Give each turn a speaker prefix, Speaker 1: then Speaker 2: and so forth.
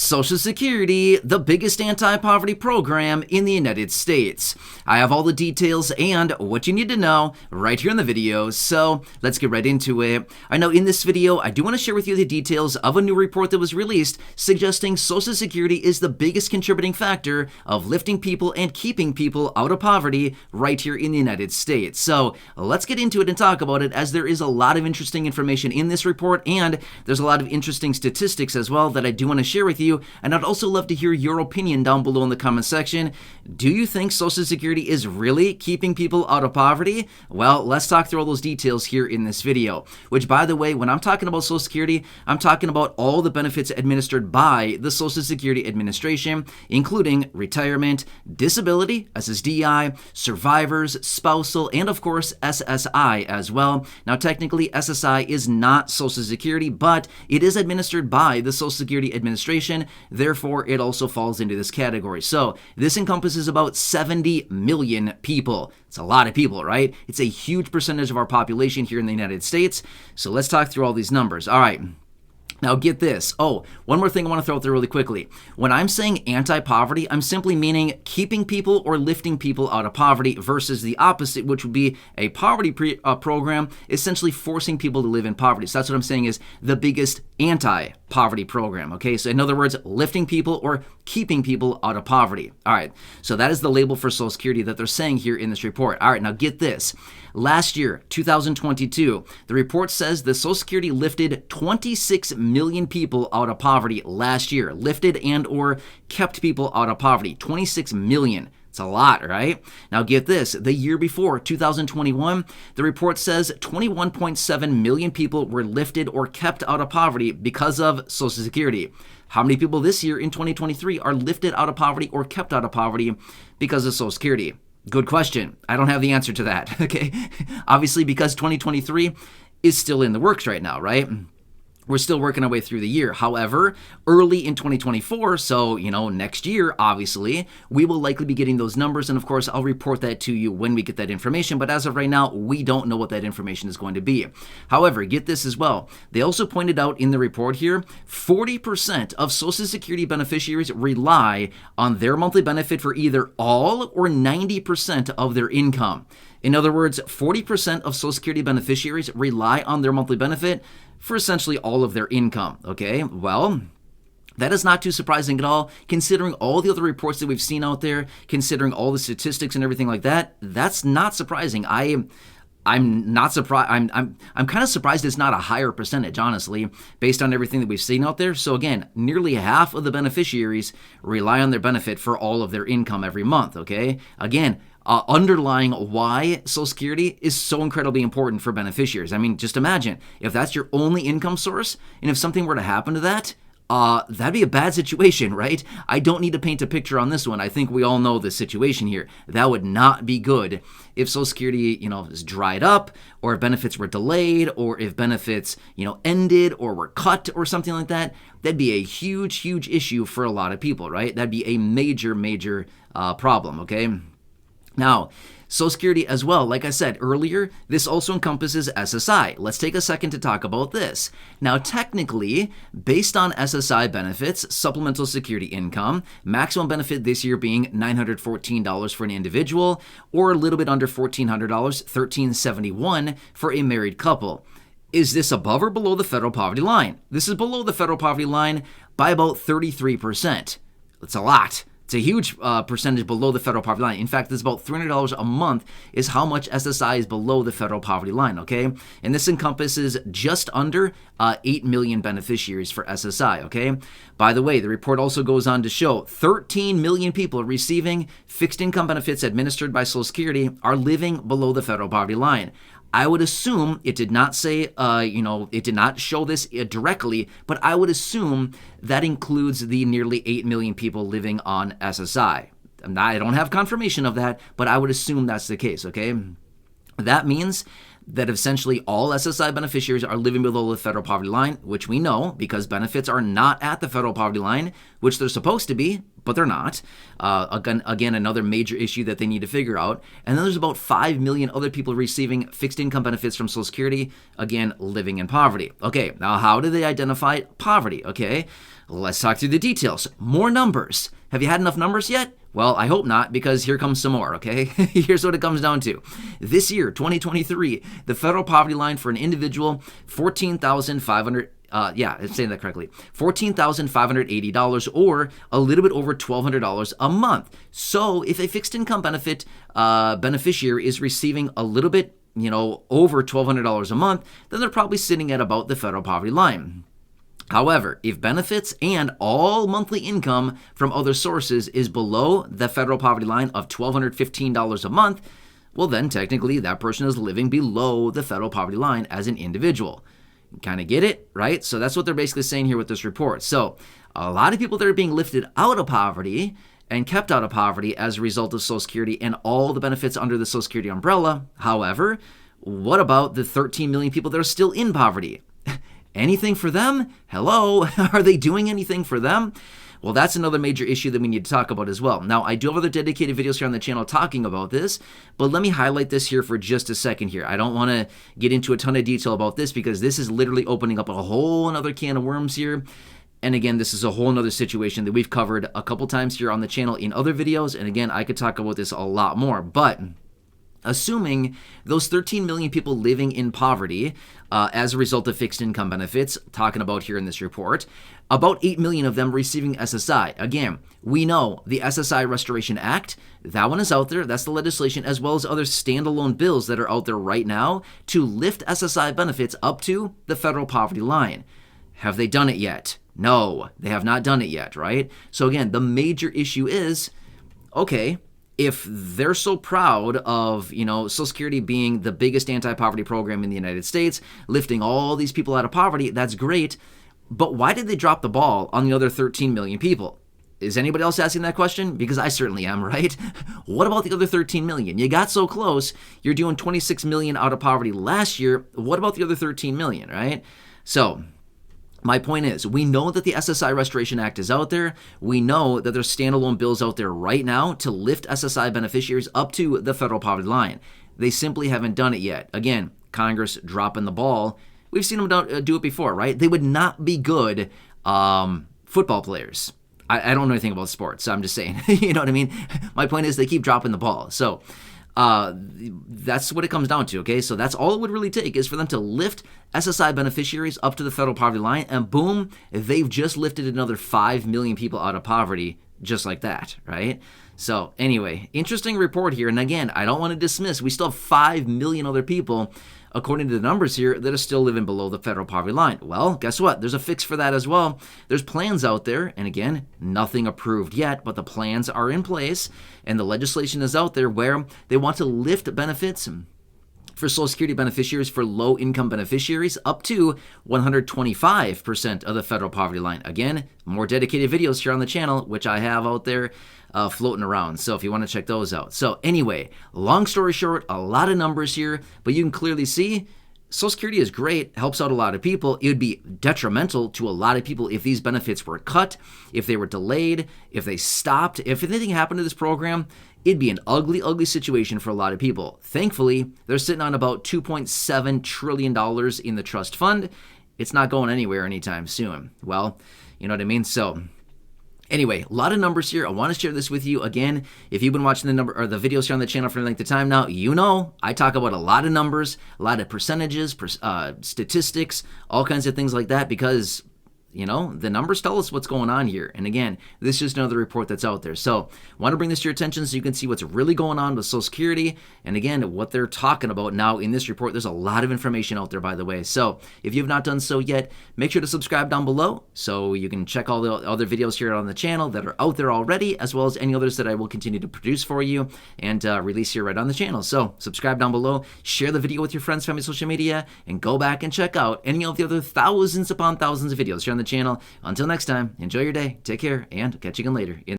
Speaker 1: Social Security, the biggest anti-poverty program in the United States. I have all the details and what you need to know right here in the video, so let's get right into it. I know in this video, I do want to share with you the details of a new report that was released suggesting Social Security is the biggest contributing factor of lifting people and keeping people out of poverty right here in the United States. So let's get into it and talk about it, as there is a lot of interesting information in this report and there's a lot of interesting statistics as well that I do want to share with you, and I'd also love to hear your opinion down below in the comment section. Do you think Social Security is really keeping people out of poverty? Well, let's talk through all those details here in this video, which, by the way, when I'm talking about Social Security, I'm talking about all the benefits administered by the Social Security Administration, including retirement, disability, SSDI, survivors, spousal, and of course SSI as well. Now, technically SSI is not Social Security, but it is administered by the Social Security Administration. Therefore, it also falls into this category. So this encompasses about 70 million people. It's a lot of people, right? It's a huge percentage of our population here in the United States. So let's talk through all these numbers. All right. Now get this. Oh, one more thing I want to throw out there really quickly. When I'm saying anti-poverty, I'm simply meaning keeping people or lifting people out of poverty versus the opposite, which would be a poverty program, essentially forcing people to live in poverty. So that's what I'm saying is the biggest anti-poverty program, okay? So in other words, lifting people or keeping people out of poverty. All right, so that is the label for Social Security that they're saying here in this report. All right, now get this. Last year, 2022, the report says the Social Security lifted 26 million people out of poverty last year. Lifted and or kept people out of poverty. 26 million. It's a lot, right? Now get this. The year before, 2021, the report says 21.7 million people were lifted or kept out of poverty because of Social Security. How many people this year in 2023 are lifted out of poverty or kept out of poverty because of Social Security? Good question. I don't have the answer to that, okay? Obviously, because 2023 is still in the works right now, right? We're still working our way through the year. However, early in 2024, so, next year, obviously, we will likely be getting those numbers. And of course, I'll report that to you when we get that information. But as of right now, we don't know what that information is going to be. However, get this as well. They also pointed out in the report here, 40% of Social Security beneficiaries rely on their monthly benefit for either all or 90% of their income. In other words, 40% of Social Security beneficiaries rely on their monthly benefit for essentially all of their income, okay? Well, that is not too surprising at all, considering all the other reports that we've seen out there, considering all the statistics and everything like that. That's not surprising. I'm not surprised. I'm kind of surprised it's not a higher percentage, honestly, based on everything that we've seen out there. So again, nearly half of the beneficiaries rely on their benefit for all of their income every month, okay? Again, underlying why Social Security is so incredibly important for beneficiaries. I mean, just imagine if that's your only income source, and if something were to happen to that, that'd be a bad situation, right? I don't need to paint a picture on this one. I think we all know the situation here. That would not be good if Social Security, is dried up, or if benefits were delayed, or if benefits, ended or were cut or something like that. That'd be a huge, huge issue for a lot of people, right? That'd be a major, major problem, okay? Now, Social Security as well, like I said earlier, this also encompasses SSI. Let's take a second to talk about this. Now, technically, based on SSI benefits, supplemental security income, maximum benefit this year being $914 for an individual, or a little bit under $1,400, $1,371 for a married couple. Is this above or below the federal poverty line? This is below the federal poverty line by about 33%. That's a lot. It's a huge percentage below the federal poverty line. In fact, it's about $300 a month is how much SSI is below the federal poverty line, okay? And this encompasses just under 8 million beneficiaries for SSI, okay? By the way, the report also goes on to show 13 million people receiving fixed income benefits administered by Social Security are living below the federal poverty line. I would assume, it did not say, it did not show this directly, but I would assume that includes the nearly 8 million people living on SSI. I don't have confirmation of that, but I would assume that's the case, okay? That means that essentially all SSI beneficiaries are living below the federal poverty line, which we know because benefits are not at the federal poverty line, which they're supposed to be, but they're not. Again, another major issue that they need to figure out. And then there's about 5 million other people receiving fixed income benefits from Social Security, again, living in poverty. Okay, now how do they identify poverty? Okay, let's talk through the details. More numbers. Have you had enough numbers yet? Well, I hope not, because here comes some more, okay? Here's what it comes down to. This year, 2023, the federal poverty line for an individual, $14,500. I'm saying that correctly. $14,580, or a little bit over $1,200 a month. So if a fixed income benefit beneficiary is receiving a little bit, over $1,200 a month, then they're probably sitting at about the federal poverty line. However, if benefits and all monthly income from other sources is below the federal poverty line of $1,215 a month, well then technically that person is living below the federal poverty line as an individual. Kind of get it, right? So that's what they're basically saying here with this report. So a lot of people that are being lifted out of poverty and kept out of poverty as a result of Social Security and all the benefits under the Social Security umbrella. However, what about the 13 million people that are still in poverty? Anything for them? Hello? Are they doing anything for them? Well, that's another major issue that we need to talk about as well. Now, I do have other dedicated videos here on the channel talking about this, but let me highlight this here for just a second here. I don't want to get into a ton of detail about this because this is literally opening up a whole other can of worms here. And again, this is a whole other situation that we've covered a couple times here on the channel in other videos. And again, I could talk about this a lot more, but assuming those 13 million people living in poverty as a result of fixed income benefits, talking about here in this report, about 8 million of them receiving SSI. Again, we know the SSI Restoration Act, that one is out there, that's the legislation, as well as other standalone bills that are out there right now to lift SSI benefits up to the federal poverty line. Have they done it yet? No, they have not done it yet, right? So again, the major issue is, okay, if they're so proud of, Social Security being the biggest anti-poverty program in the United States, lifting all these people out of poverty, that's great. But why did they drop the ball on the other 13 million people? Is anybody else asking that question? Because I certainly am, right? What about the other 13 million? You got so close. You're doing 26 million out of poverty last year. What about the other 13 million, right? So my point is, we know that the SSI Restoration Act is out there. We know that there's standalone bills out there right now to lift SSI beneficiaries up to the federal poverty line. They simply haven't done it yet. Again, Congress dropping the ball. We've seen them do it before, right? They would not be good football players. I don't know anything about sports, so I'm just saying. You know what I mean? My point is they keep dropping the ball. So that's what it comes down to, okay? So that's all it would really take is for them to lift SSI beneficiaries up to the federal poverty line, and boom, they've just lifted another 5 million people out of poverty just like that, right? So anyway, interesting report here. And again, I don't want to dismiss, we still have 5 million other people, according to the numbers here, that are still living below the federal poverty line. Well, guess what? There's a fix for that as well. There's plans out there, and again, nothing approved yet, but the plans are in place, and the legislation is out there where they want to lift benefits for Social Security beneficiaries for low-income beneficiaries up to 125% of the federal poverty line. Again, more dedicated videos here on the channel, which I have out there floating around. So if you want to check those out. So anyway, long story short, a lot of numbers here, but you can clearly see Social Security is great, helps out a lot of people. It would be detrimental to a lot of people if these benefits were cut, if they were delayed, if they stopped, if anything happened to this program. It'd be an ugly, ugly situation for a lot of people. Thankfully, they're sitting on about $2.7 trillion in the trust fund. It's not going anywhere anytime soon. Well, you know what I mean? So anyway, a lot of numbers here. I want to share this with you. Again, if you've been watching the videos here on the channel for a length of time now, you know I talk about a lot of numbers, a lot of percentages, statistics, all kinds of things like that because the numbers tell us what's going on here. And again, this is just another report that's out there. So I want to bring this to your attention so you can see what's really going on with Social Security. And again, what they're talking about now in this report. There's a lot of information out there, by the way. So if you have not done so yet, make sure to subscribe down below so you can check all the other videos here on the channel that are out there already, as well as any others that I will continue to produce for you and release here right on the channel. So subscribe down below, share the video with your friends, family, social media, and go back and check out any of the other thousands upon thousands of videos here on the channel. Until next time, enjoy your day, take care, and catch you again later.